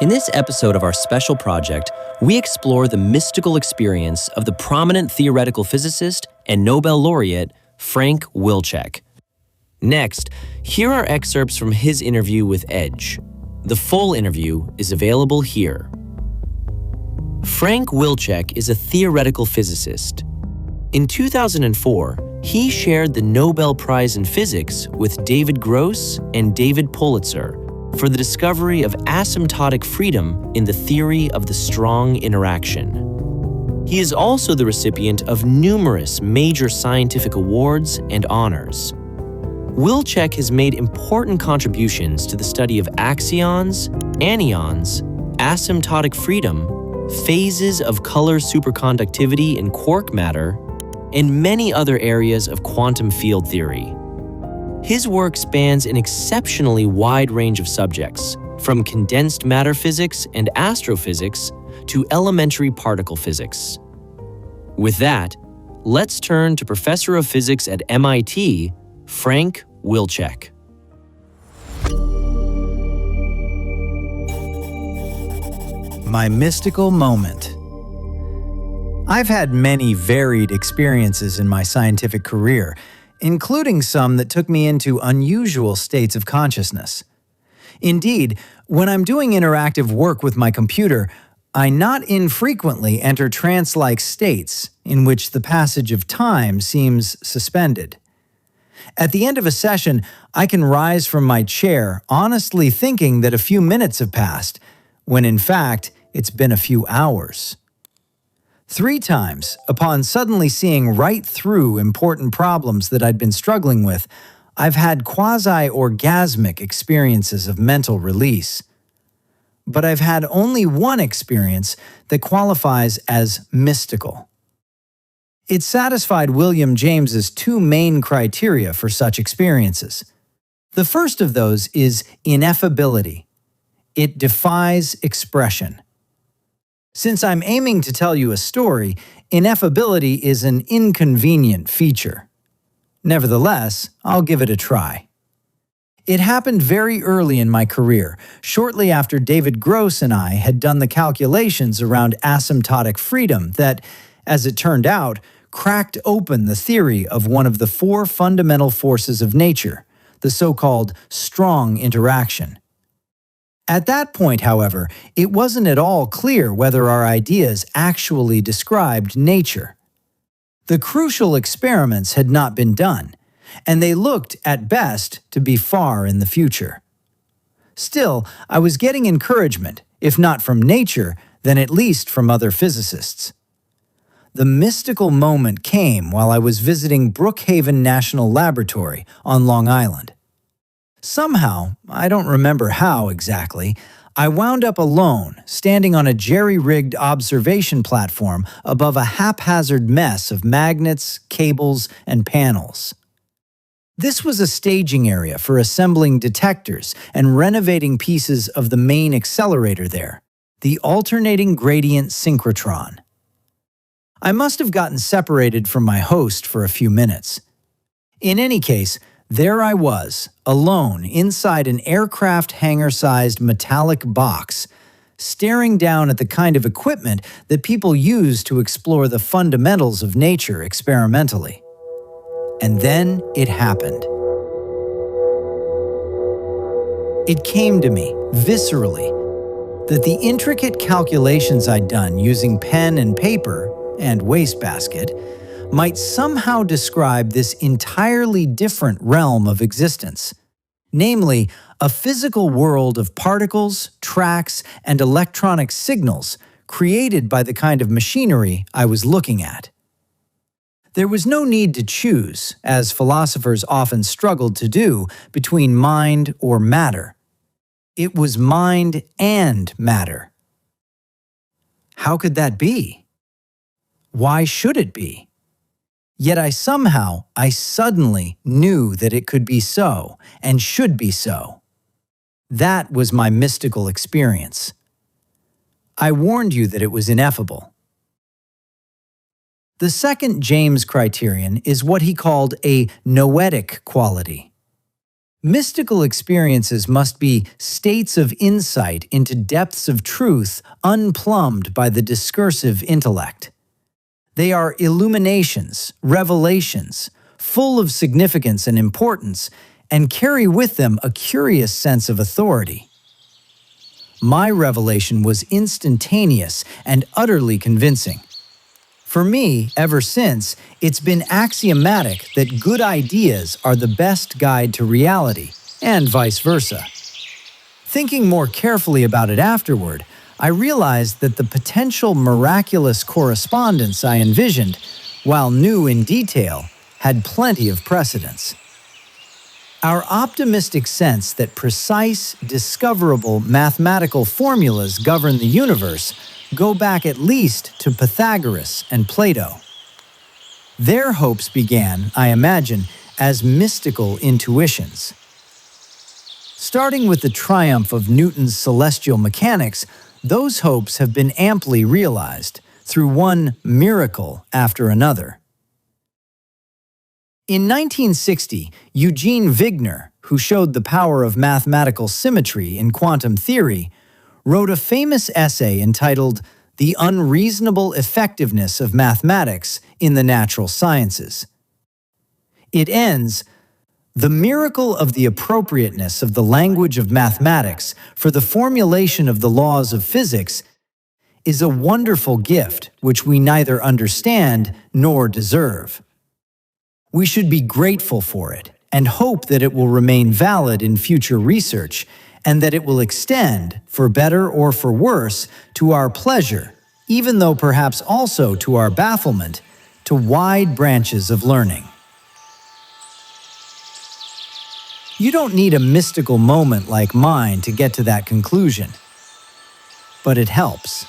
In this episode of our special project, we explore the mystical experience of the prominent theoretical physicist and Nobel laureate Frank Wilczek. Next, here are excerpts from his interview with Edge. The full interview is available here. Frank Wilczek is a theoretical physicist. In 2004, he shared the Nobel Prize in Physics with David Gross and David Politzer for the discovery of asymptotic freedom in the theory of the strong interaction. He is also the recipient of numerous major scientific awards and honors. Wilczek has made important contributions to the study of axions, anyons, asymptotic freedom, phases of color superconductivity in quark matter, and many other areas of quantum field theory. His work spans an exceptionally wide range of subjects, from condensed matter physics and astrophysics to elementary particle physics. With that, let's turn to Professor of Physics at MIT, Frank Wilczek. My mystical moment. I've had many varied experiences in my scientific career, including some that took me into unusual states of consciousness. Indeed, when I'm doing interactive work with my computer, I not infrequently enter trance-like states in which the passage of time seems suspended. At the end of a session, I can rise from my chair, honestly thinking that a few minutes have passed, when in fact, it's been a few hours. 3 times, upon suddenly seeing right through important problems that I'd been struggling with, I've had quasi-orgasmic experiences of mental release. But I've had only one experience that qualifies as mystical. It satisfied William James's 2 main criteria for such experiences. The first of those is ineffability. It defies expression. Since I'm aiming to tell you a story, ineffability is an inconvenient feature. Nevertheless, I'll give it a try. It happened very early in my career, shortly after David Gross and I had done the calculations around asymptotic freedom that, as it turned out, cracked open the theory of one of the 4 fundamental forces of nature, the so-called strong interaction. At that point, however, it wasn't at all clear whether our ideas actually described nature. The crucial experiments had not been done, and they looked, at best, to be far in the future. Still, I was getting encouragement, if not from nature, then at least from other physicists. The mystical moment came while I was visiting Brookhaven National Laboratory on Long Island. Somehow, I don't remember how exactly, I wound up alone, standing on a jerry-rigged observation platform above a haphazard mess of magnets, cables, and panels. This was a staging area for assembling detectors and renovating pieces of the main accelerator there, the alternating gradient synchrotron. I must have gotten separated from my host for a few minutes. In any case, there I was, alone inside an aircraft hangar-sized metallic box, staring down at the kind of equipment that people use to explore the fundamentals of nature experimentally. And then it happened. It came to me, viscerally, that the intricate calculations I'd done using pen and paper and wastebasket might somehow describe this entirely different realm of existence, namely, a physical world of particles, tracks, and electronic signals created by the kind of machinery I was looking at. There was no need to choose, as philosophers often struggled to do, between mind or matter. It was mind and matter. How could that be? Why should it be? Yet I suddenly knew that it could be so, and should be so. That was my mystical experience. I warned you that it was ineffable. The second James criterion is what he called a noetic quality. Mystical experiences must be states of insight into depths of truth unplumbed by the discursive intellect. They are illuminations, revelations, full of significance and importance, and carry with them a curious sense of authority. My revelation was instantaneous and utterly convincing. For me, ever since, it's been axiomatic that good ideas are the best guide to reality, and vice versa. Thinking more carefully about it afterward, I realized that the potential miraculous correspondence I envisioned, while new in detail, had plenty of precedence. Our optimistic sense that precise, discoverable mathematical formulas govern the universe go back at least to Pythagoras and Plato. Their hopes began, I imagine, as mystical intuitions. Starting with the triumph of Newton's celestial mechanics, those hopes have been amply realized through one miracle after another. In 1960, Eugene Wigner, who showed the power of mathematical symmetry in quantum theory, wrote a famous essay entitled "The Unreasonable Effectiveness of Mathematics in the Natural Sciences." It ends, "The miracle of the appropriateness of the language of mathematics for the formulation of the laws of physics is a wonderful gift which we neither understand nor deserve. We should be grateful for it and hope that it will remain valid in future research and that it will extend, for better or for worse, to our pleasure, even though perhaps also to our bafflement, to wide branches of learning." You don't need a mystical moment like mine to get to that conclusion, but it helps.